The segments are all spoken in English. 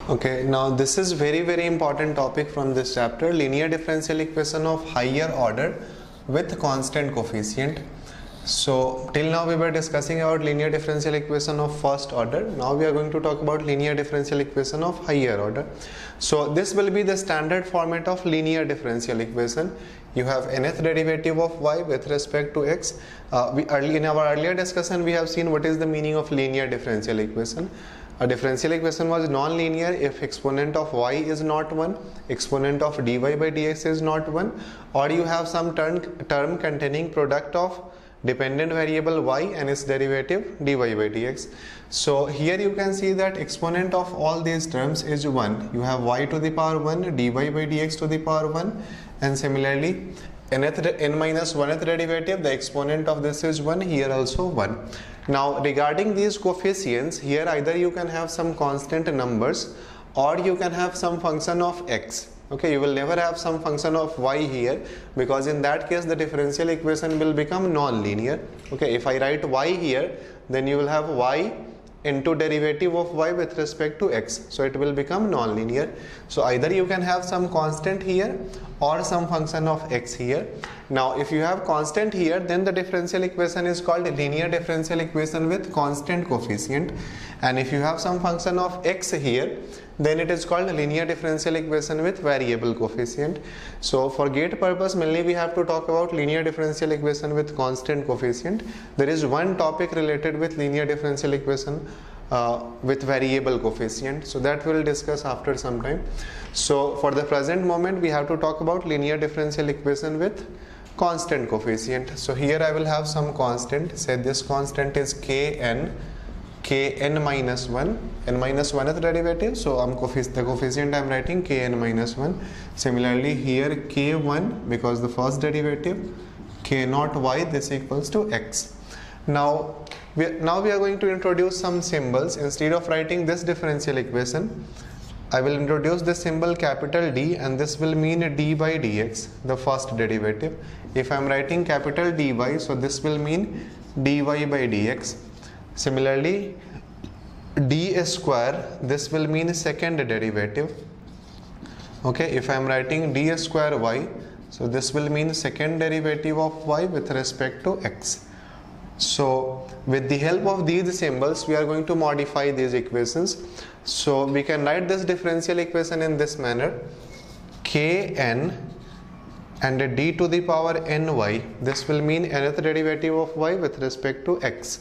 Okay, now this is very important topic from this chapter, linear differential equation of higher order with constant coefficient. So till now we were discussing about linear differential equation of first order. Now we are going to talk about linear differential equation of higher order. So this will be the standard format of linear differential equation. You have nth derivative of y with respect to x. In our earlier discussion we have seen what is the meaning of linear differential equation. A differential equation was non-linear if exponent of y is not 1, exponent of dy by dx is not 1, or you have some term containing product of dependent variable y and its derivative dy by dx. So here you can see that exponent of all these terms is 1. You have y to the power 1, dy by dx to the power 1, and similarly n minus 1th derivative, the exponent of this is 1, here also 1. Now regarding these coefficients, here either you can have some constant numbers or you can have some function of x. Okay, you will never have some function of y here, because in that case the differential equation will become non-linear. Okay, if I write y here, then you will have y into derivative of y with respect to x, so it will become non-linear. So either you can have some constant here or some function of x here. Now if you have constant here, then the differential equation is called linear differential equation with constant coefficient, and if you have some function of x here, then it is called linear differential equation with variable coefficient. So for gate purpose mainly we have to talk about linear differential equation with constant coefficient. There is one topic related with linear differential equation with variable coefficient, so that we will discuss after some time. So for the present moment we have to talk about linear differential equation with constant coefficient. So here I will have some constant, say this constant is kn minus 1, n minus 1th derivative, so the coefficient I am writing kn minus 1. Similarly here k1, because the first derivative, k naught y, this equals to x. Now we are going to introduce some symbols. Instead of writing this differential equation, I will introduce this symbol capital D, and this will mean d by dx, the first derivative. If I am writing capital dy, so this will mean dy by dx. Similarly, d square, this will mean second derivative. Okay, if I am writing d square y, so this will mean second derivative of y with respect to x. So with the help of these symbols we are going to modify these equations. So we can write this differential equation in this manner: kn and d to the power ny, this will mean nth derivative of y with respect to x,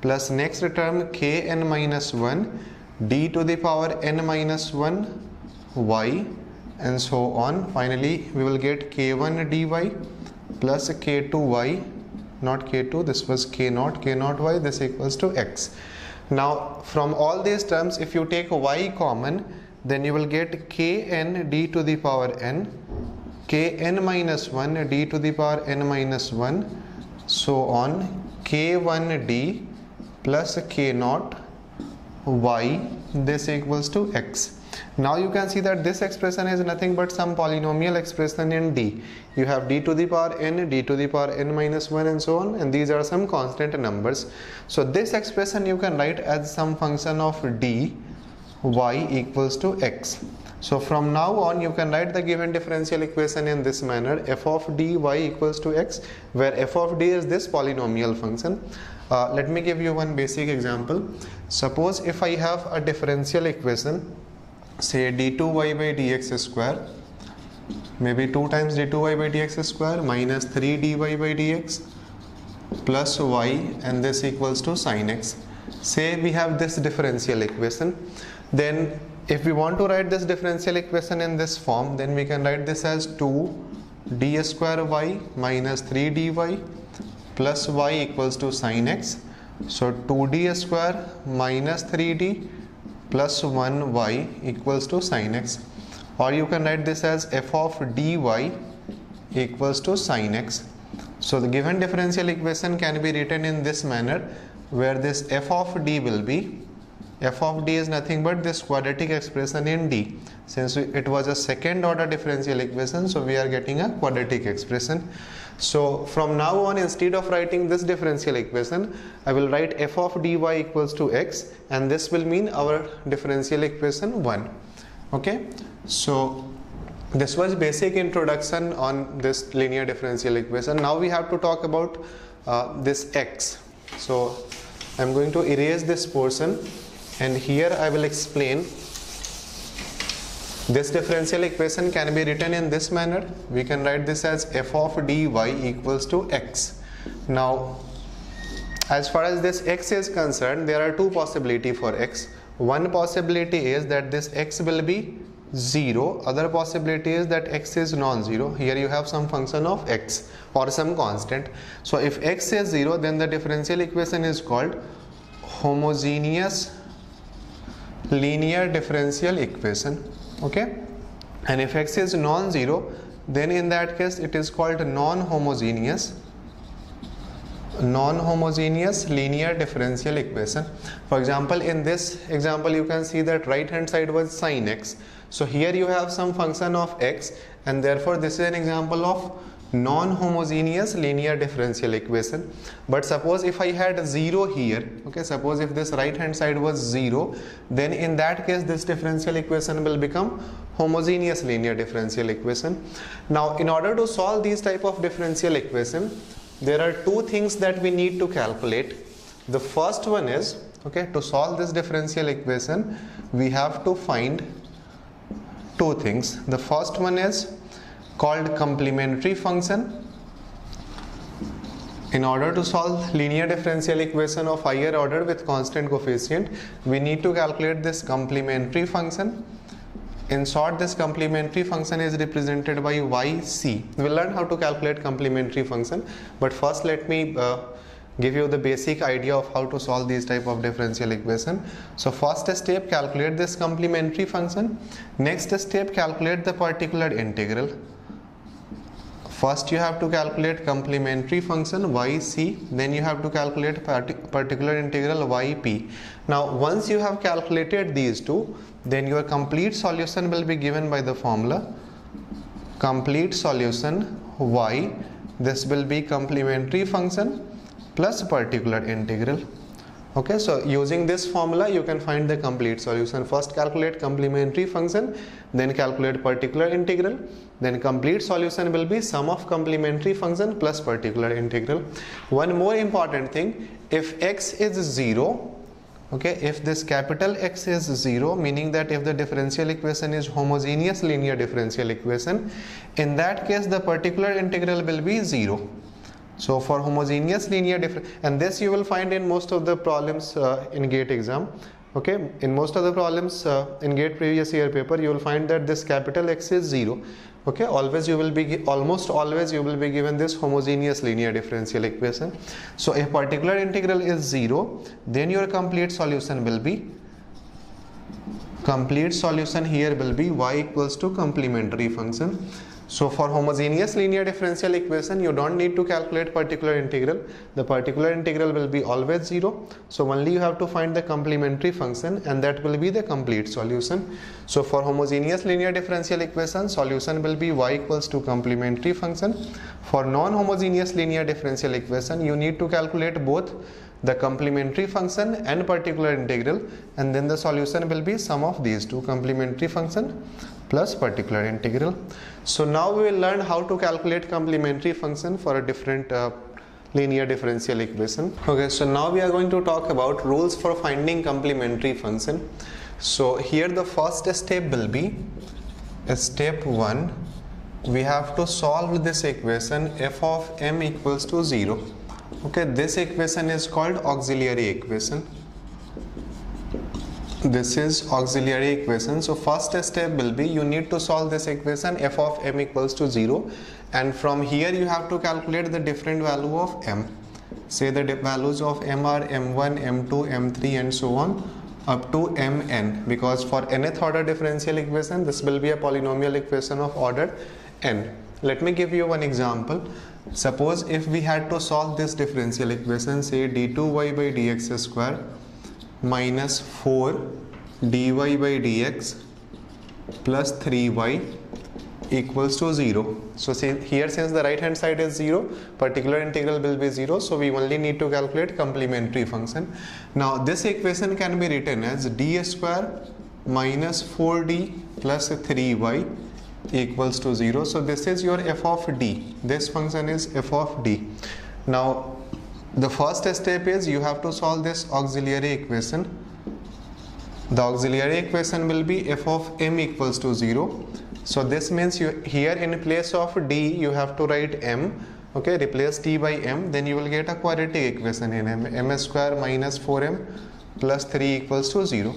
plus next term kn minus 1 d to the power n minus 1 y, and so on. Finally we will get k1 dy plus k2y, not k2, this was k0 y, this equals to x. Now from all these terms if you take y common, then you will get kn d to the power n, kn minus 1 d to the power n minus 1, so on, k1 d plus k0 y, this equals to x. Now you can see that this expression is nothing but some polynomial expression in d. You have d to the power n, d to the power n minus 1, and so on, and these are some constant numbers. So this expression you can write as some function of d y equals to x. So from now on you can write the given differential equation in this manner: f of d y equals to x, where f of d is this polynomial function. Let me give you one basic example. Suppose if I have a differential equation, say d2y by dx square, maybe 2 times d2y by dx square minus 3 dy by dx plus y, and this equals to sin x. Say we have this differential equation, then if we want to write this differential equation in this form, then we can write this as 2 d square y minus 3 dy plus y equals to sin x. So 2d square minus 3d plus 1y equals to sin x, or you can write this as f of dy equals to sin x. So the given differential equation can be written in this manner, where this f of d will be, f of d is nothing but this quadratic expression in d. Since it was a second order differential equation, so we are getting a quadratic expression. So from now on, instead of writing this differential equation, I will write f of dy equals to x, and this will mean our differential equation 1. Okay, so this was basic introduction on this linear differential equation. Now we have to talk about this x. So I'm going to erase this portion, and here I will explain. This differential equation can be written in this manner. We can write this as f of dy equals to x. Now, as far as this x is concerned, there are two possibilities for x. One possibility is that this x will be 0. Other possibility is that x is non-zero. Here you have some function of x or some constant. So if x is 0, then the differential equation is called homogeneous linear differential equation. Okay, and if x is non-zero, then in that case it is called non-homogeneous linear differential equation. For example, in this example you can see that right hand side was sin x. So here you have some function of x, and therefore this is an example of non-homogeneous linear differential equation. But suppose if I had 0 here, okay, suppose if this right hand side was 0, then in that case this differential equation will become homogeneous linear differential equation. Now in order to solve these type of differential equation, there are two things that we need to calculate. The first one is, okay, to solve this differential equation we have to find two things. The first one is called complementary function. In order to solve linear differential equation of higher order with constant coefficient, we need to calculate this complementary function. In short, this complementary function is represented by yc. We will learn how to calculate complementary function, but first let me give you the basic idea of how to solve these type of differential equation. So first step, calculate this complementary function. Next step, calculate the particular integral. First you have to calculate complementary function yc, then you have to calculate particular integral yp. Now once you have calculated these two, then your complete solution will be given by the formula complete solution y. This will be complementary function plus particular integral. Okay, so using this formula you can find the complete solution. First calculate complementary function, then calculate particular integral, then complete solution will be sum of complementary function plus particular integral. One more important thing, if x is 0, okay, if this capital X is 0, meaning that if the differential equation is homogeneous linear differential equation, in that case the particular integral will be 0. So for homogeneous linear and this you will find in most of the problems in GATE exam. Okay, in most of the problems in GATE previous year paper, you will find that this capital X is 0. Okay, almost always you will be given this homogeneous linear differential equation. So if particular integral is 0, then your complete solution will be y equals to complementary function. So for homogeneous linear differential equation, you don't need to calculate particular integral. The particular integral will be always 0. So only you have to find the complementary function, and that will be the complete solution. So for homogeneous linear differential equation, solution will be y equals to complementary function. For non-homogeneous linear differential equation, you need to calculate both the complementary function and particular integral, and then the solution will be sum of these two, complementary function plus particular integral. So now we will learn how to calculate complementary function for a different linear differential equation. Okay, so now we are going to talk about rules for finding complementary function. So here the first step will be step 1. We have to solve this equation f of m equals to 0. Okay, this equation is called auxiliary equation. This is auxiliary equation. So first step will be, you need to solve this equation f of m equals to 0, and from here you have to calculate the different value of m. Say the values of m are m1, m2, m3 and so on up to mn, because for nth order differential equation this will be a polynomial equation of order n. Let me give you one example. Suppose if we had to solve this differential equation, say d2y by dx square minus 4 dy by dx plus 3y equals to 0. So see here, since the right hand side is 0, particular integral will be 0, so we only need to calculate complementary function. Now this equation can be written as d square minus 4d plus 3y equals to 0. So this is your f of d. This function is f of d. Now the first step is you have to solve this auxiliary equation. The auxiliary equation will be f of m equals to 0. So this means you here in place of d you have to write m. Okay, replace t by m, then you will get a quadratic equation in m square minus 4m plus 3 equals to 0.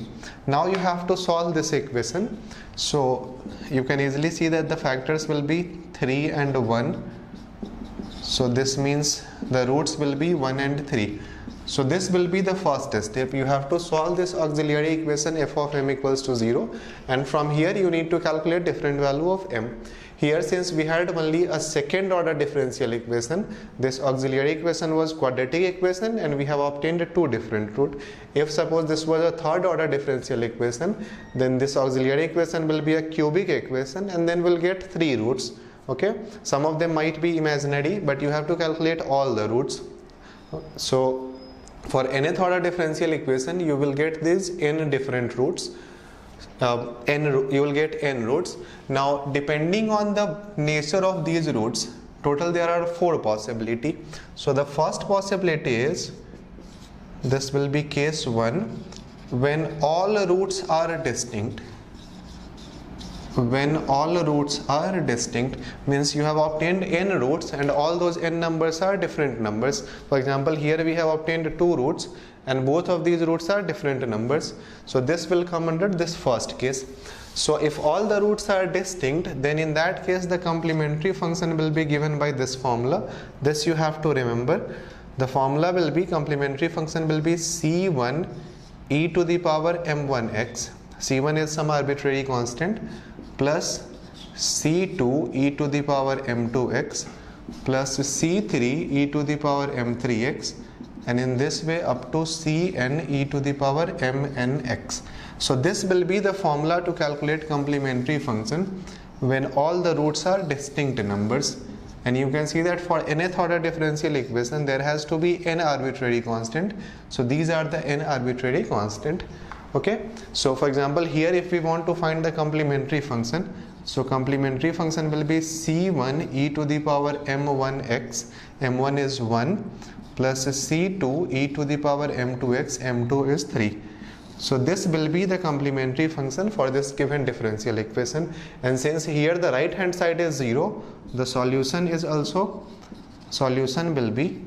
Now you have to solve this equation. So you can easily see that the factors will be 3 and 1. So this means the roots will be 1 and 3. So this will be the first step. You have to solve this auxiliary equation f of m equals to 0, and from here you need to calculate different value of m. Here, since we had only a second order differential equation, this auxiliary equation was quadratic equation and we have obtained two different roots. If suppose this was a third order differential equation, then this auxiliary equation will be a cubic equation and then we'll get three roots. Okay, some of them might be imaginary, but you have to calculate all the roots. So for nth order differential equation you will get these n different roots. You will get n roots. Now depending on the nature of these roots, total there are 4 possibility. So the first possibility is, this will be case 1, when all roots are distinct. When all roots are distinct means you have obtained n roots and all those n numbers are different numbers. For example, here we have obtained 2 roots and both of these roots are different numbers. So this will come under this first case. So if all the roots are distinct, then in that case the complementary function will be given by this formula. This you have to remember. The formula will be, complementary function will be c1 e to the power m1x. c1 is some arbitrary constant, plus c2 e to the power m2x plus c3 e to the power m3x, and in this way up to cn e to the power mnx. So this will be the formula to calculate complementary function when all the roots are distinct numbers. And you can see that for nth order differential equation there has to be n arbitrary constant. So these are the n arbitrary constant. Okay, so for example here if we want to find the complementary function, so complementary function will be c1 e to the power m1x, m1 is 1, plus c2 e to the power m2x, m2 is 3. So this will be the complementary function for this given differential equation, and since here the right hand side is 0, the solution is also, solution will be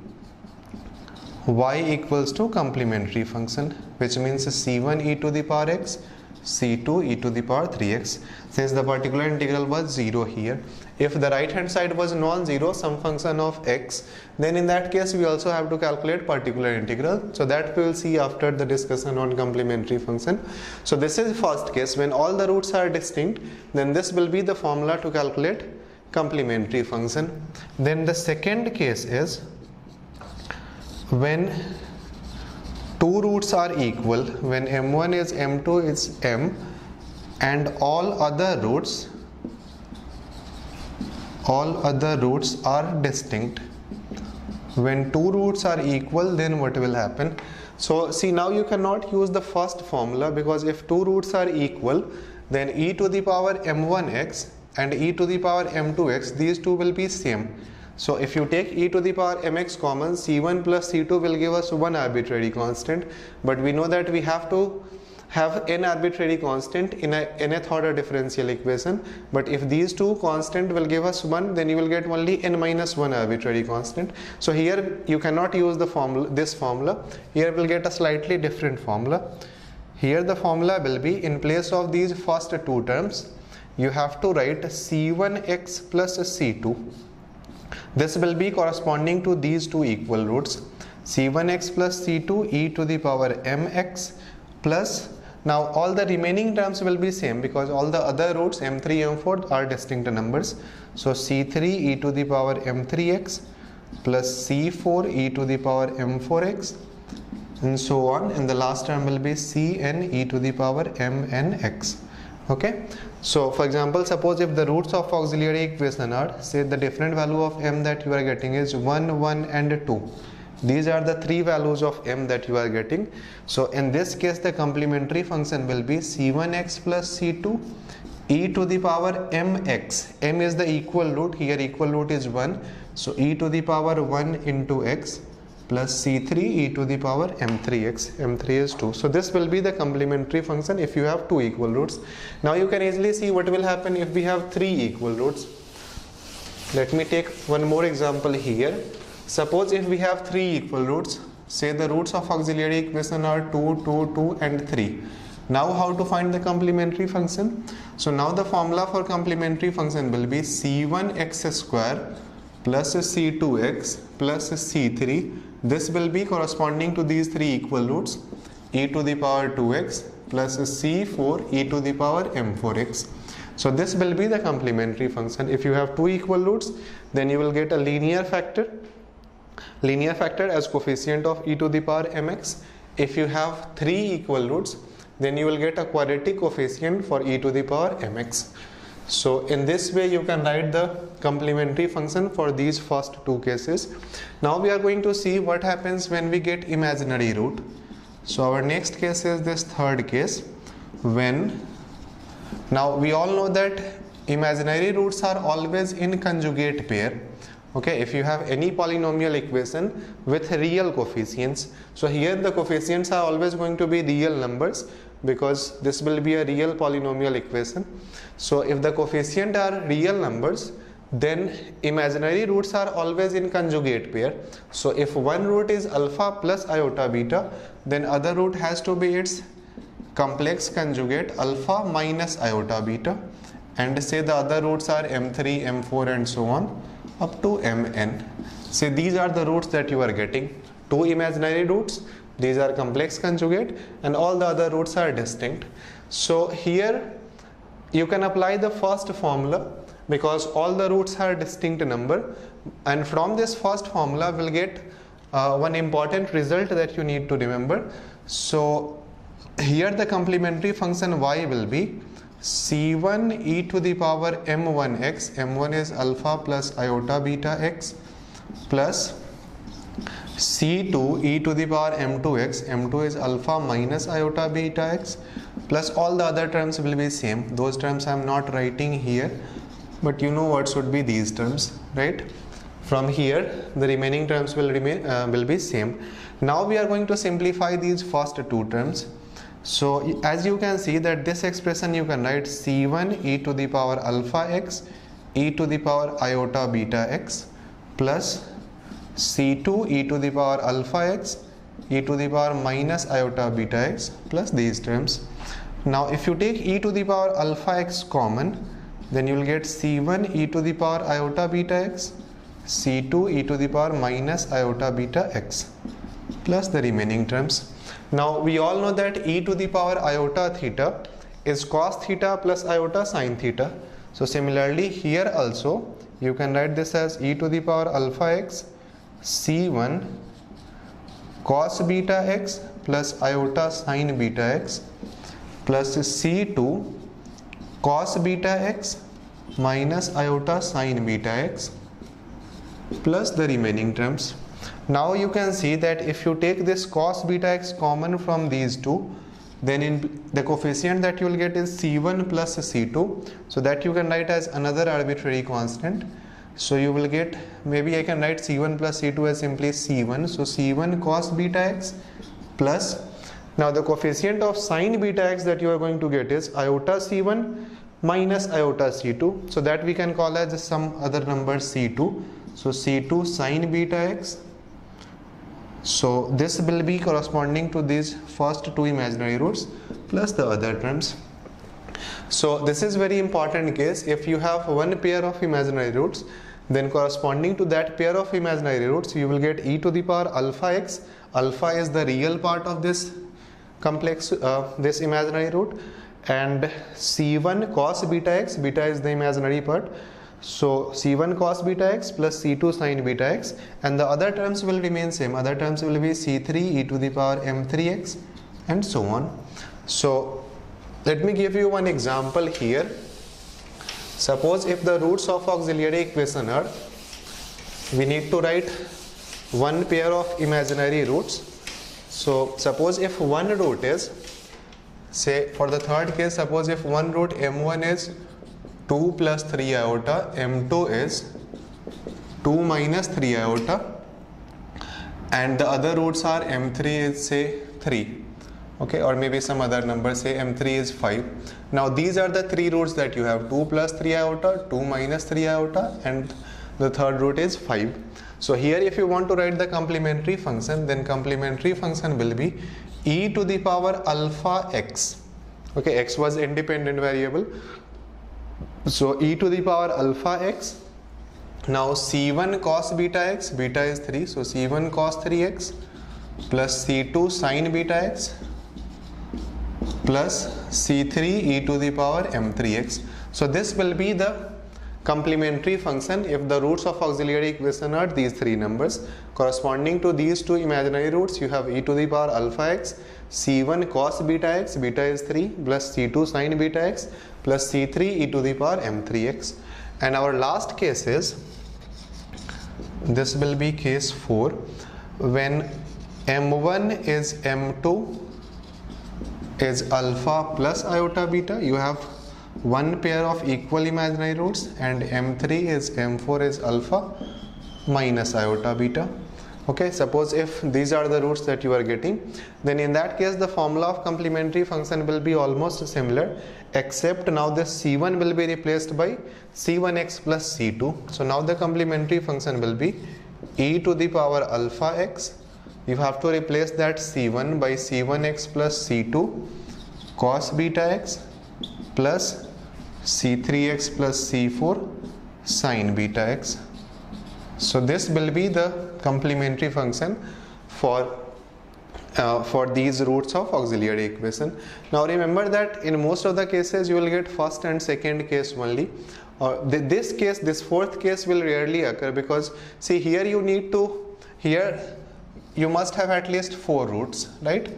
y equals to complementary function, which means c1 e to the power x, c2 e to the power 3x, since the particular integral was 0 here. If the right hand side was non-zero, some function of x, then in that case we also have to calculate particular integral. So that we will see after the discussion on complementary function. So this is first case, when all the roots are distinct, then this will be the formula to calculate complementary function. Then the second case is when two roots are equal, when m1 is m2 is m, and all other roots are distinct. When two roots are equal, then what will happen? So see, now you cannot use the first formula, because if two roots are equal, then e to the power m1x and e to the power m2x, these two will be same. So if you take e to the power mx common, c1 plus c2 will give us one arbitrary constant, but we know that we have to have n arbitrary constant in a nth order differential equation. But if these two constant will give us 1, then you will get only n minus 1 arbitrary constant. So here you cannot use the formula, this formula. Here we'll get a slightly different formula. Here the formula will be, in place of these first two terms, you have to write c1x plus c2. This will be corresponding to these two equal roots, c1x plus c2 e to the power mx plus, now all the remaining terms will be same because all the other roots m3, m4 are distinct numbers. So c3 e to the power m3x plus c4 e to the power m4x and so on, and the last term will be cn e to the power mnx. Okay, so for example, suppose if the roots of auxiliary equation are, say the different value of m that you are getting is 1, 1 and 2. These are the three values of m that you are getting. So in this case the complementary function will be c1x plus c2 e to the power mx. M is the equal root, here equal root is 1, so e to the power 1 into x plus c3 e to the power m3x. M3 is 2. So this will be the complementary function if you have two equal roots. Now you can easily see what will happen if we have three equal roots. Let me take one more example here. Suppose if we have three equal roots, say the roots of auxiliary equation are 2, 2, 2 and 3. Now how to find the complementary function? So now the formula for complementary function will be c1x square plus c2x plus c3. This will be corresponding to these three equal roots, e to the power 2x plus c4 e to the power m4x. So this will be the complementary function. If you have two equal roots, then you will get a linear factor as coefficient of e to the power mx. If you have three equal roots, then you will get a quadratic coefficient for e to the power mx. So in this way you can write the complementary function for these first two cases. Now we are going to see what happens when we get imaginary root. So our next case is this third case, when, now we all know that imaginary roots are always in conjugate pair. Okay, if you have any polynomial equation with real coefficients, so here the coefficients are always going to be real numbers, because this will be a real polynomial equation. So if the coefficient are real numbers, then imaginary roots are always in conjugate pair. So if one root is alpha plus iota beta, then other root has to be its complex conjugate alpha minus iota beta, and say the other roots are m3, m4 and so on up to mn. See, these are the roots that you are getting. Two imaginary roots, these are complex conjugate, and all the other roots are distinct. So here you can apply the first formula, because all the roots are distinct number, and from this first formula we'll get one important result that you need to remember. So here the complementary function y will be c1 e to the power m1x, m1 is alpha plus iota beta x, plus c2 e to the power m2x, m2 is alpha minus iota beta x, plus all the other terms will be same. Those terms I am not writing here, but you know what should be these terms, right? From here the remaining terms will be same. Now we are going to simplify these first two terms. So as you can see that this expression you can write c1 e to the power alpha x e to the power iota beta x plus c2 e to the power alpha x e to the power minus iota beta x plus these terms. Now if you take e to the power alpha x common, then you will get c1 e to the power iota beta x, c2 e to the power minus iota beta x plus the remaining terms. Now we all know that e to the power iota theta is cos theta plus iota sin theta. So similarly here also you can write this as e to the power alpha x c1 cos beta x plus iota sin beta x plus c2 cos beta x minus iota sin beta x plus the remaining terms. Now you can see that if you take this cos beta x common from these two, then in the coefficient that you will get is c1 plus c2, so that you can write as another arbitrary constant. So you will get, maybe I can write c1 plus c2 as simply c1, so c1 cos beta x plus, now the coefficient of sin beta x that you are going to get is iota c1 minus iota c2, so that we can call as some other number c2, so c2 sin beta x. So this will be corresponding to these first two imaginary roots plus the other terms. So this is very important case. If you have one pair of imaginary roots, then corresponding to that pair of imaginary roots you will get e to the power alpha x. Alpha is the real part of this complex this imaginary root, and c1 cos beta x, beta is the imaginary part, so c1 cos beta x plus c2 sin beta x, and the other terms will remain same. Other terms will be c3 e to the power m3x and so on. So let me give you one example here. Suppose if the roots of auxiliary equation are, we need to write one pair of imaginary roots. So suppose if one root is, say for the third case, suppose if one root m1 is 2 plus 3 iota, m2 is 2 minus 3 iota, and the other roots are m3 is say 3, okay, or maybe some other number, say m3 is 5. Now these are the three roots that you have: 2 plus 3 iota, 2 minus 3 iota, and the third root is 5. So here if you want to write the complementary function, then complementary function will be e to the power alpha x. Okay, x was independent variable, so e to the power alpha x. Now c1 cos beta x, beta is 3, so c1 cos 3x plus c2 sin beta x plus c3 e to the power m3x. So this will be the complementary function if the roots of auxiliary equation are these three numbers. Corresponding to these two imaginary roots, you have e to the power alpha x, c1 cos beta x, beta is 3, plus c2 sin beta x plus c3 e to the power m3x. And our last case is, this will be case 4, when m1 is m2 is alpha plus iota beta, you have one pair of equal imaginary roots, and m3 is m4 is alpha minus iota beta. Okay, suppose if these are the roots that you are getting, then in that case the formula of complementary function will be almost similar, except now this c1 will be replaced by c1x plus c2. So now the complementary function will be e to the power alpha x. You have to replace that c1 by c1x plus c2 cos beta x plus c3x plus c4 sin beta x. So this will be the complementary function for these roots of auxiliary equation. Now remember that in most of the cases you will get first and second case only. This case, this fourth case will rarely occur, because see here you need to, here you must have at least 4 roots, right?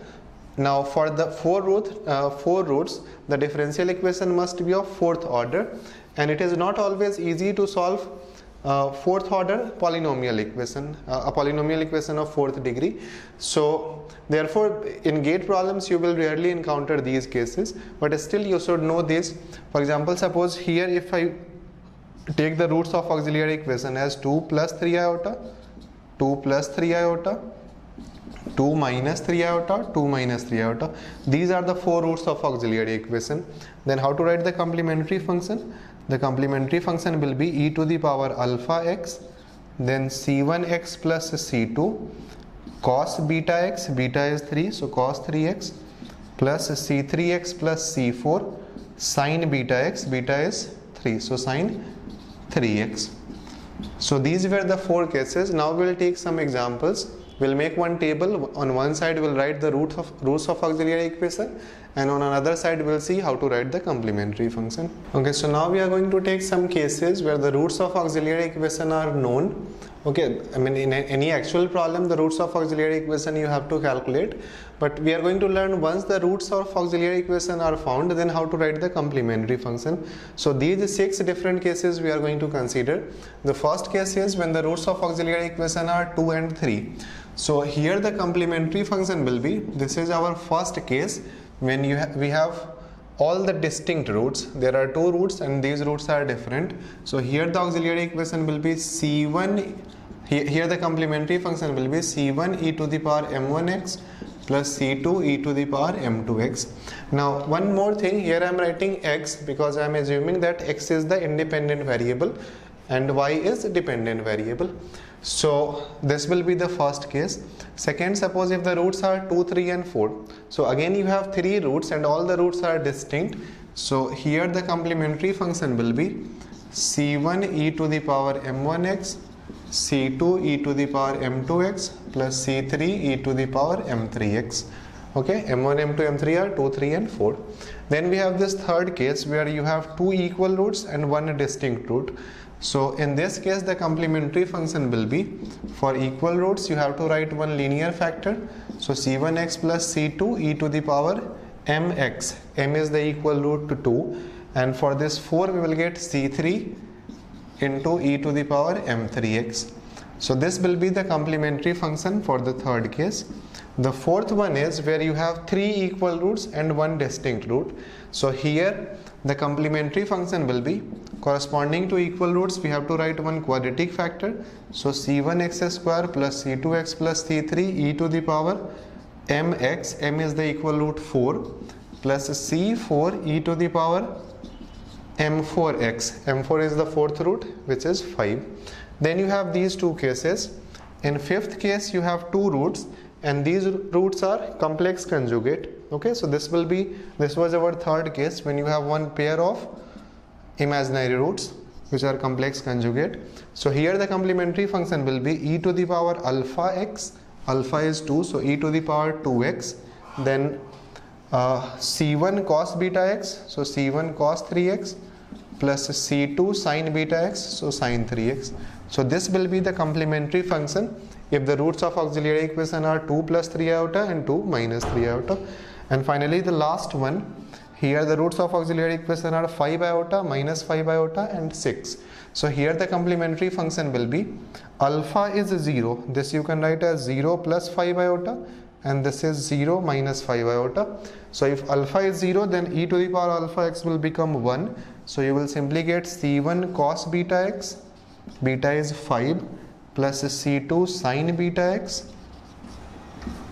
Now for the 4 roots, the differential equation must be of 4th order, and it is not always easy to solve 4th order polynomial equation, a polynomial equation of 4th degree. So therefore in gate problems you will rarely encounter these cases, but still you should know this. For example, suppose here if I take the roots of auxiliary equation as 2 plus 3 iota, 2 plus 3 iota, 2 minus 3 iota, 2 minus 3 iota. These are the 4 roots of auxiliary equation. Then how to write the complementary function? The complementary function will be e to the power alpha x, then c1x plus c2 cos beta x, beta is 3, so cos 3x plus c3x plus c4 sin beta x, beta is 3, so sin 3x. So these were the 4 cases. Now we will take some examples. We'll make one table. On one side we'll write the roots of auxiliary equation, and on another side we'll see how to write the complementary function. Okay, so now we are going to take some cases where the roots of auxiliary equation are known. Okay, I mean in any actual problem the roots of auxiliary equation you have to calculate, but we are going to learn once the roots of auxiliary equation are found, then how to write the complementary function. So these 6 different cases we are going to consider. The first case is when the roots of auxiliary equation are 2 and 3. So here the complementary function will be, this is our first case, when we have all the distinct roots. There are 2 roots and these roots are different. So here the auxiliary equation will be c1, here the complementary function will be c1 e to the power m1x plus c2 e to the power m2x. Now one more thing, here I am writing x because I am assuming that x is the independent variable and y is dependent variable. So this will be the first case. Second, suppose if the roots are 2, 3 and 4. So again you have 3 roots and all the roots are distinct. So here the complementary function will be c1 e to the power m1x, c2 e to the power m2x plus c3 e to the power m3x. Okay, m1, m2, m3 are 2, 3 and 4. Then we have this third case where you have 2 equal roots and 1 distinct root. So in this case the complementary function will be, for equal roots you have to write one linear factor. So c1x plus c2 e to the power mx, m is the equal root to 2, and for this 4 we will get c3 into e to the power m3x. So this will be the complementary function for the third case. The fourth one is where you have 3 equal roots and 1 distinct root. So here the complementary function will be corresponding to equal roots. We have to write one quadratic factor. So c1x square plus c2x plus c3 e to the power mx, m is the equal root 4, plus c4 e to the power m4x, m4 is the fourth root, which is 5. Then you have these two cases. In fifth case you have 2 roots, and these roots are complex conjugate. Okay, so this was our third case, when you have one pair of imaginary roots which are complex conjugate. So here the complementary function will be e to the power alpha x, alpha is 2, so e to the power 2x, then c1 cos beta x, so c1 cos 3x, plus c2 sin beta x, so sin 3x. So this will be the complementary function if the roots of auxiliary equation are 2 plus 3 iota and 2 minus 3 iota. And finally the last one, here the roots of auxiliary equation are 5 iota, minus 5 iota and 6. So here the complementary function will be alpha is 0, this you can write as 0 plus 5 iota, and this is 0 minus 5 iota. So if alpha is 0, then e to the power alpha x will become 1. So you will simply get c1 cos beta x, beta is 5, plus c2 sin beta x,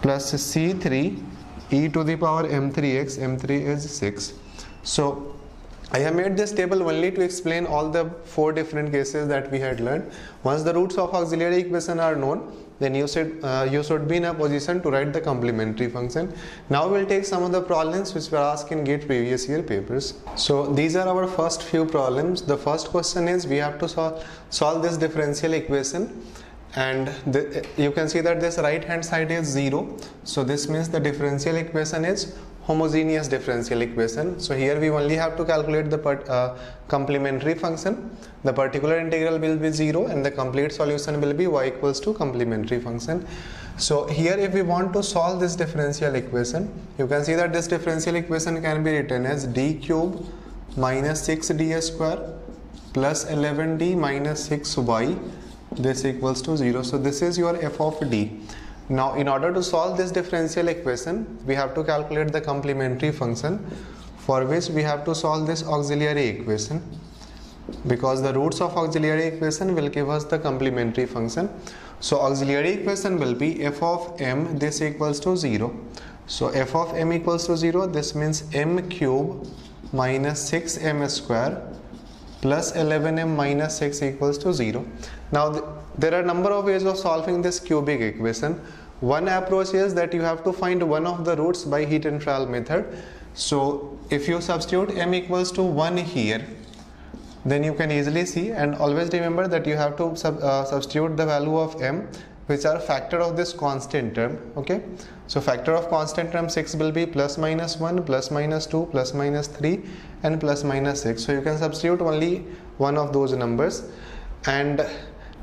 plus c3 e to the power m3x, m3 is 6. So I have made this table only to explain all the 4 different cases that we had learned. Once the roots of auxiliary equation are known, then you should be in a position to write the complementary function. Now we'll take some of the problems which were asked in GATE previous year papers. So these are our first few problems. The first question is we have to solve this differential equation, and you can see that this right hand side is 0. So this means the differential equation is homogeneous differential equation. So here we only have to calculate the complementary function. The particular integral will be 0 and the complete solution will be y equals to complementary function. So here if we want to solve this differential equation, you can see that this differential equation can be written as d cube minus 6d square plus 11d minus 6y, this equals to 0. So this is your f of d. Now in order to solve this differential equation, we have to calculate the complementary function, for which we have to solve this auxiliary equation, because the roots of auxiliary equation will give us the complementary function. So auxiliary equation will be f of m, this equals to 0. So f of m equals to 0, this means m cube minus 6m square plus 11m minus 6 equals to 0. Now there are a number of ways of solving this cubic equation. One approach is that you have to find one of the roots by heat and trial method. So if you substitute m equals to 1 here, then you can easily see, and always remember that you have to substitute the value of m, which are factor of this constant term. Okay, so factor of constant term 6 will be plus minus 1, plus minus 2, plus minus 3 and plus minus 6. So you can substitute only one of those numbers, and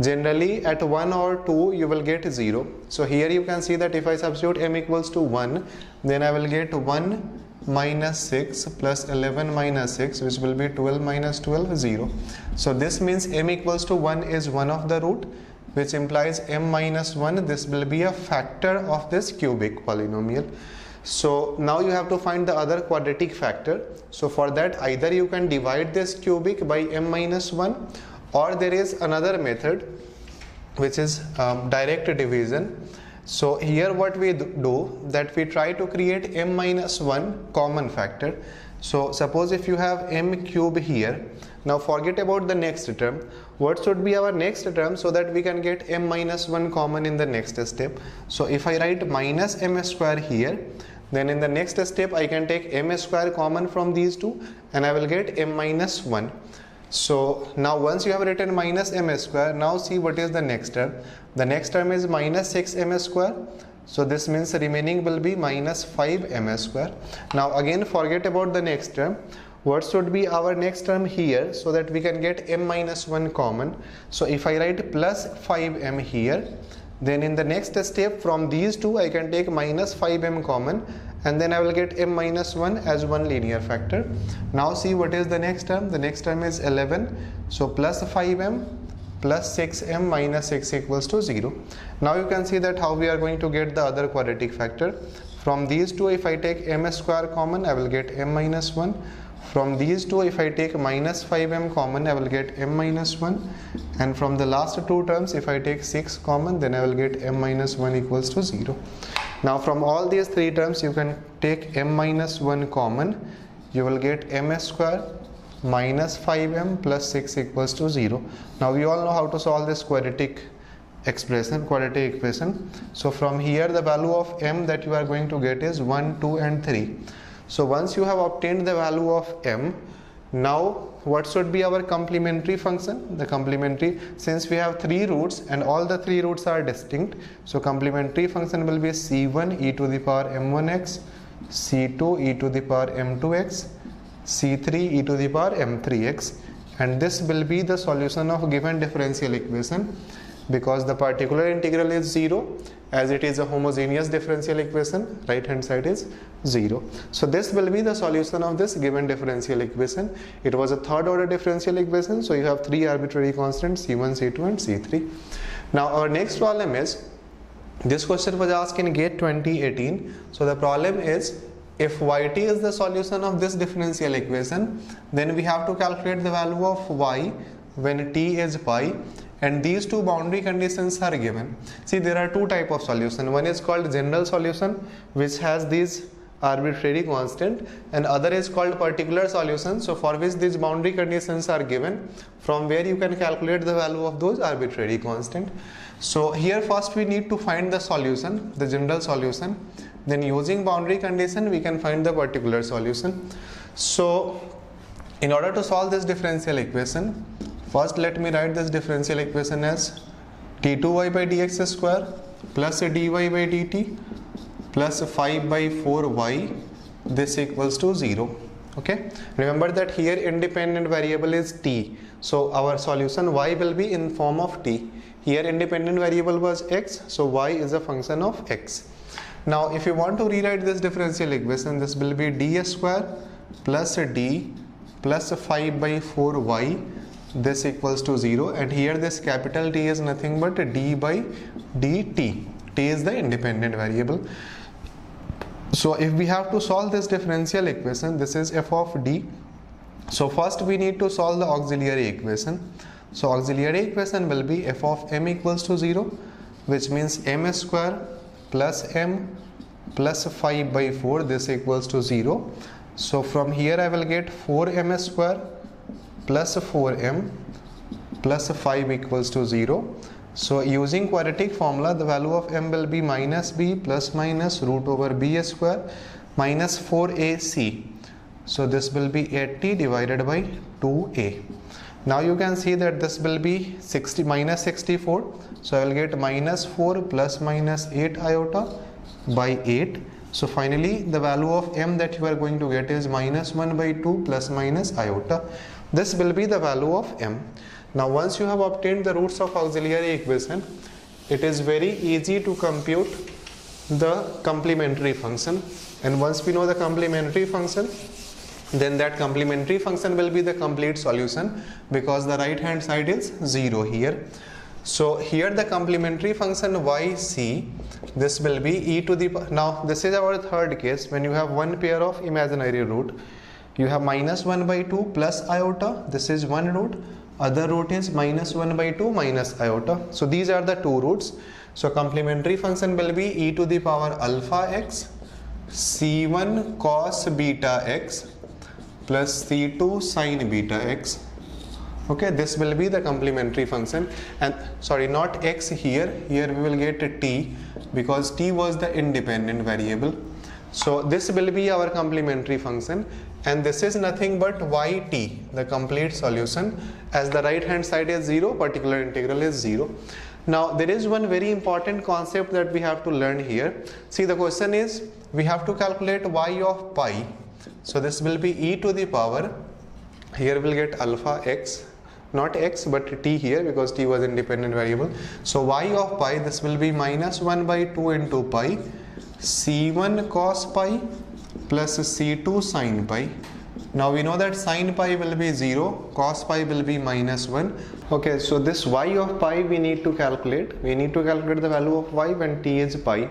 generally at 1 or 2 you will get 0. So here you can see that if I substitute m equals to 1, then I will get 1 minus 6 plus 11 minus 6, which will be 12 minus 12, 0. So this means m equals to 1 is one of the root, which implies m minus 1, this will be a factor of this cubic polynomial. So now you have to find the other quadratic factor. So for that, either you can divide this cubic by m minus 1, or there is another method which is direct division. So here what we do, that we try to create m minus 1 common factor. So suppose if you have m cube here, now forget about the next term. What should be our next term so that we can get m minus 1 common in the next step? So if I write minus m square here, then in the next step I can take m square common from these two and I will get m minus 1. So now once you have written minus m square, now see what is the next term. The next term is minus 6m square. So this means the remaining will be minus 5m square. Now again forget about the next term. What should be our next term here so that we can get m minus 1 common? So if I write plus 5m here, Then in the next step, from these two I can take minus 5m common, and then I will get m minus 1 as one linear factor. Now see what is the next term. The next term is 11. So plus 5m plus 6m minus 6 equals to 0. Now you can see that how we are going to get the other quadratic factor. From these two, if I take m square common, I will get m minus 1. From these two, if I take minus 5m common, I will get m minus 1. And from the last two terms, if I take 6 common, then I will get m minus 1 equals to 0. Now from all these three terms, you can take m minus 1 common. You will get m square minus 5m plus 6 equals to 0. Now we all know how to solve this quadratic equation. So from here, the value of m that you are going to get is 1, 2 and 3. So once you have obtained the value of m, now what should be our complementary function? The complementary, since we have three roots and all the three roots are distinct, so complementary function will be c1 e to the power m1x, c2 e to the power m2x, c3 e to the power m3x, and this will be the solution of given differential equation, because the particular integral is 0, as it is a homogeneous differential equation, right hand side is 0. So this will be the solution of this given differential equation. It was a third order differential equation, so you have three arbitrary constants c1, c2 and c3. Now our next problem is, this question was asked in GATE 2018. So the problem is, if yt is the solution of this differential equation, then we have to calculate the value of y when t is pi, and these two boundary conditions are given. See, there are two types of solution. One is called general solution, which has these arbitrary constant, and other is called particular solution, so for which these boundary conditions are given, from where you can calculate the value of those arbitrary constant. So here first we need to find the solution, the general solution, then using boundary condition we can find the particular solution. So in order to solve this differential equation, first let me write this differential equation as d2y by dx square plus dy by dt plus 5 by 4y, this equals to 0. Okay, remember that here independent variable is t, so our solution y will be in form of t. Here independent variable was x, so y is a function of x. Now if you want to rewrite this differential equation, this will be d square plus d plus 5 by 4y, this equals to 0, and here this capital T is nothing but d by dt. T is the independent variable. So if we have to solve this differential equation, this is f of d. So first we need to solve the auxiliary equation. So auxiliary equation will be f of m equals to 0, which means m square plus m plus 5 by 4, this equals to 0. So from here I will get 4m square plus 4m plus 5 equals to 0. So using quadratic formula, the value of m will be minus b plus minus root over b square minus 4ac. So this will be 80 divided by 2a. Now you can see that this will be minus 64. So I will get minus 4 plus minus 8 iota by 8. So finally the value of m that you are going to get is minus 1 by 2 plus minus iota. This will be the value of m. Now once you have obtained the roots of auxiliary equation, it is very easy to compute the complementary function, and once we know the complementary function, then that complementary function will be the complete solution, because the right hand side is 0 here. So here the complementary function yc, this will be e to the, now this is our third case, when you have one pair of imaginary root. You have minus 1 by 2 plus iota, this is one root, other root is minus 1 by 2 minus iota. So these are the two roots. So complementary function will be e to the power alpha x c1 cos beta x plus c2 sin beta x. Okay, this will be the complementary function, and sorry, not x here, here we will get t, because t was the independent variable. So this will be our complementary function, and this is nothing but yt, the complete solution, as the right hand side is 0, particular integral is 0. Now there is one very important concept that we have to learn here. See, the question is, we have to calculate y of pi. So this will be e to the power, here we'll get alpha x not x but t here, because t was independent variable. So y of pi, this will be minus 1 by 2 into pi c1 cos pi plus c2 sin pi. Now we know that sin pi will be 0, cos pi will be minus 1. Okay, so this y of pi we need to calculate. We need to calculate the value of y when t is pi.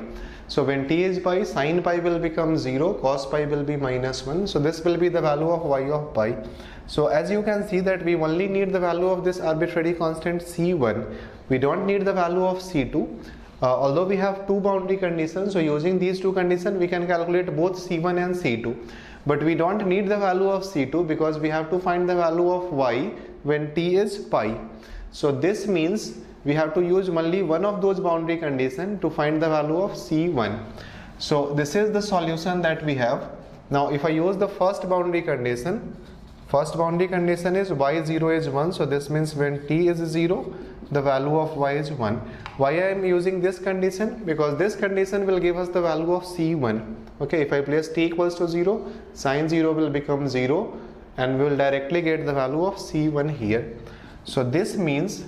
So when t is pi, sin pi will become 0, cos pi will be minus 1. So this will be the value of y of pi. So as you can see that we only need the value of this arbitrary constant c1. We don't need the value of c2. Although we have two boundary conditions, so using these two conditions we can calculate both c1 and c2. But we don't need the value of c2 because we have to find the value of y when t is pi. So this means we have to use only one of those boundary conditions to find the value of c1. So this is the solution that we have. Now if I use the first boundary condition is y0 is 1. So this means when t is 0, the value of y is 1. Why I am using this condition? Because this condition will give us the value of c1. Okay, if I place t equals to 0, sin 0 will become 0 and we will directly get the value of c1 here. So this means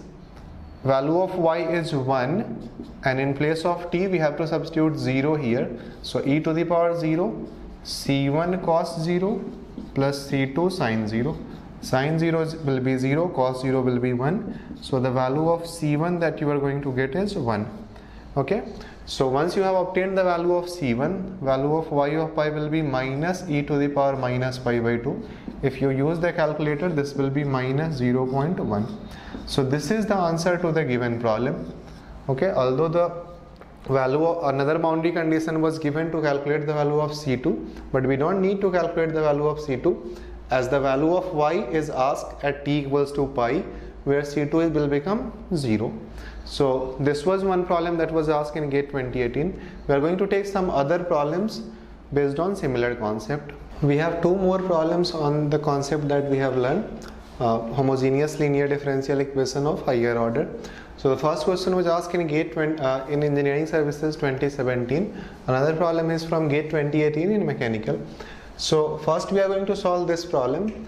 value of y is 1 and in place of t we have to substitute 0 here. So e to the power 0 c1 cos 0 plus c2 sin 0. Sin 0 will be 0, cos 0 will be 1. So the value of c1 that you are going to get is 1. Okay, so once you have obtained the value of c1, value of y of pi will be minus e to the power minus pi by 2. If you use the calculator, this will be minus 0.1. So this is the answer to the given problem. Okay, although the value of another boundary condition was given to calculate the value of c2, but we don't need to calculate the value of c2 as the value of y is asked at t equals to pi, where c2 will become 0. So this was one problem that was asked in GATE 2018. We are going to take some other problems based on similar concept. We have two more problems on the concept that we have learned, homogeneous linear differential equation of higher order. So the first question was asked in GATE in Engineering Services 2017. Another problem is from GATE 2018 in Mechanical. So first we are going to solve this problem.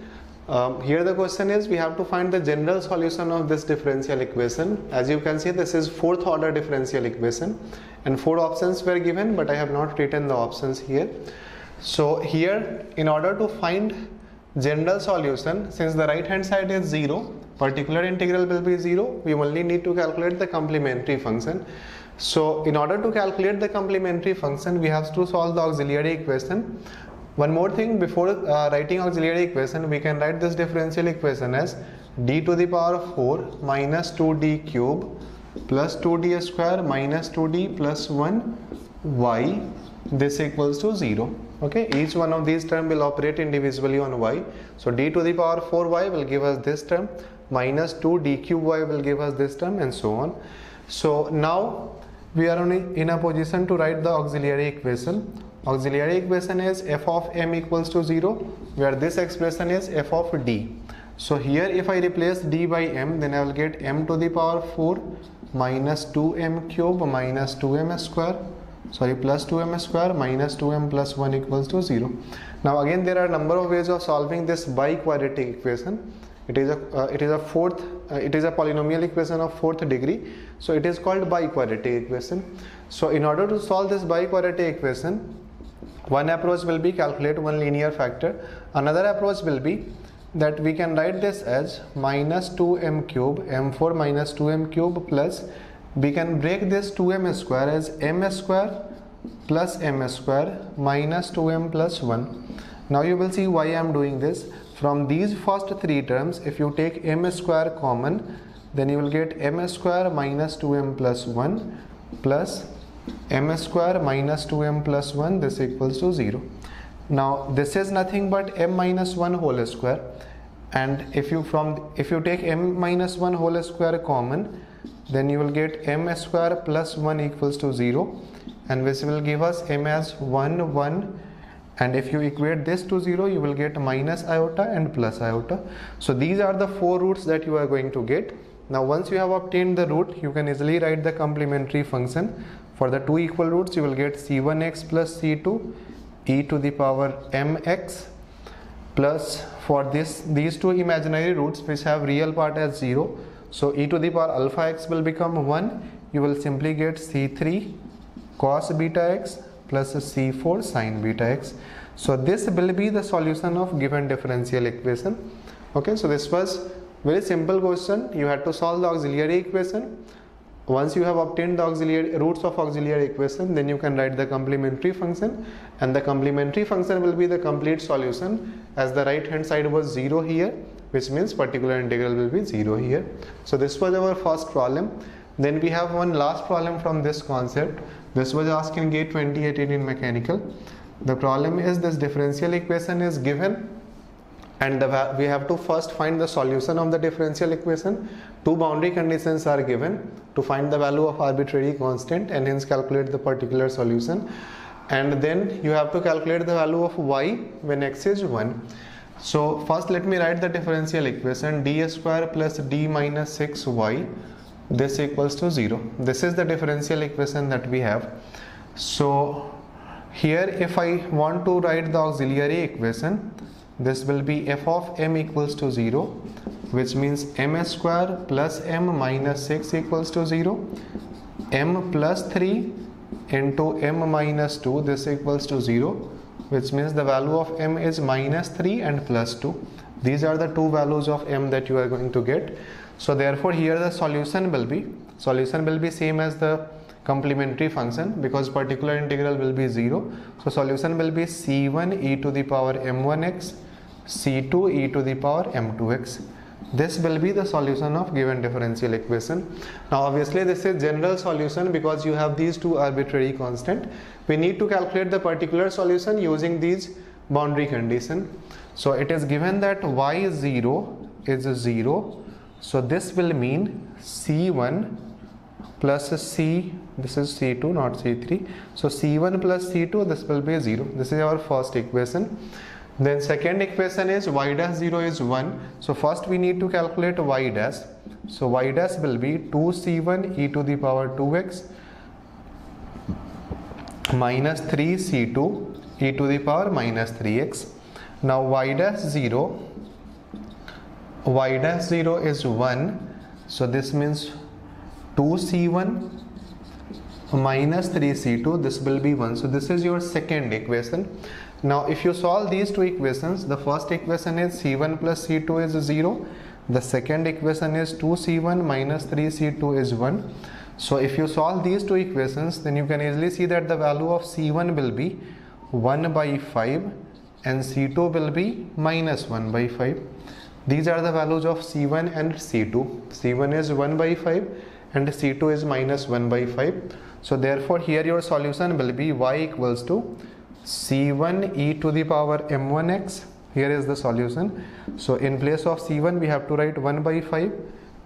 Here the question is we have to find the general solution of this differential equation. As you can see, this is fourth order differential equation and four options were given, but I have not written the options here. So here, in order to find general solution, since the right hand side is 0, particular integral will be 0, we only need to calculate the complementary function. So in order to calculate the complementary function, we have to solve the auxiliary equation. One more thing, before writing auxiliary equation, we can write this differential equation as d to the power 4 minus 2d cube plus 2d square minus 2d plus 1 y, this equals to 0. Okay, each one of these terms will operate individually on y. So d to the power 4y will give us this term, minus 2d cube y will give us this term, and so on. So now we are in a position to write the auxiliary equation. Auxiliary equation is f of m equals to 0, where this expression is f of d. So here if I replace d by m, then I will get m to the power 4 minus 2m cube minus 2m square, plus 2m square minus 2m plus 1 equals to 0. Now again there are a number of ways of solving this biquadratic equation. It is a polynomial equation of fourth degree, so it is called biquadratic equation. So in order to solve this biquadratic equation, one approach will be calculate one linear factor. Another approach will be that we can write this as minus 2m cube, m4 minus 2m cube, plus we can break this 2m square as m square plus m square minus 2m plus 1. Now you will see why I am doing this. From these first three terms, if you take m square common, then you will get m square minus 2m plus 1 plus m square minus 2m plus 1, this equals to 0. Now this is nothing but m minus 1 whole square, and if you take m minus 1 whole square common, then you will get m square plus 1 equals to 0, and which will give us m as 1 1, and if you equate this to 0, you will get minus iota and plus iota. So these are the four roots that you are going to get. Now once you have obtained the root, you can easily write the complementary function. For the two equal roots, you will get c1x plus c2 e to the power mx plus for these two imaginary roots which have real part as 0, so e to the power alpha x will become 1. You will simply get c3 cos beta x plus c4 sin beta x. So this will be the solution of given differential equation. Okay, so this was very simple question. You had to solve the auxiliary equation. Once you have obtained the auxiliary roots of auxiliary equation, then you can write the complementary function, and the complementary function will be the complete solution, as the right hand side was 0 here, which means particular integral will be 0 here. So this was our first problem. Then we have one last problem from this concept. This was asked in GATE 2018 in mechanical. The problem is this differential equation is given, and we have to first find the solution of the differential equation. Two boundary conditions are given to find the value of arbitrary constant and hence calculate the particular solution. And then you have to calculate the value of y when x is 1. So first let me write the differential equation. D square plus d minus 6y, this equals to 0. This is the differential equation that we have. So here if I want to write the auxiliary equation, this will be f of m equals to 0, which means m square plus m minus 6 equals to 0, m plus 3 into m minus 2, this equals to 0, which means the value of m is minus 3 and plus 2. These are the two values of m that you are going to get. So therefore here the solution will be same as the complementary function, because particular integral will be 0. So solution will be c1 e to the power m1x, c2 e to the power m2x. This will be the solution of given differential equation. Now obviously this is general solution because you have these two arbitrary constant. We need to calculate the particular solution using these boundary condition. So it is given that y0 is 0. So this will mean c1 plus c, this is c2 not c3, so c1 plus c2, this will be 0. This is our first equation. Then second equation is y dash 0 is 1. So first we need to calculate y dash. So y dash will be 2c1 e to the power 2x minus 3c2 e to the power minus 3x. Now y dash 0 is 1. So this means 2c1 minus 3c2, this will be 1. So this is your second equation. Now if you solve these two equations, the first equation is c1 plus c2 is 0. The second equation is 2c1 minus 3c2 is 1. So if you solve these two equations, then you can easily see that the value of c1 will be 1 by 5 and c2 will be minus 1 by 5. These are the values of c1 and c2. c1 is 1 by 5 and c2 is minus 1 by 5. So therefore here your solution will be y equals to c1 e to the power m1x. Here is the solution. So in place of c1 we have to write 1 by 5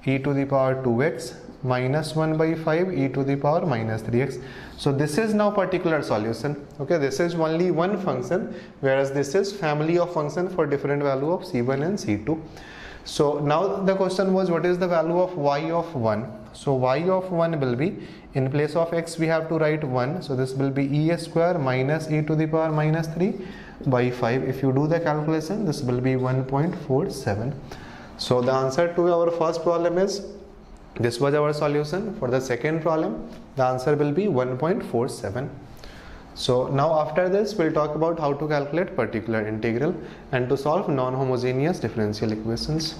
e to the power 2x minus 1 by 5 e to the power minus 3x. So this is now particular solution. Okay, this is only one function, whereas this is family of function for different value of c1 and c2. So now the question was, what is the value of y of 1? So y of 1 will be, in place of x we have to write 1. So this will be e square minus e to the power minus 3 by 5. If you do the calculation, this will be 1.47. So the answer to our first problem is, this was our solution. For the second problem, the answer will be 1.47. So now after this, we'll talk about how to calculate particular integral and to solve non-homogeneous differential equations.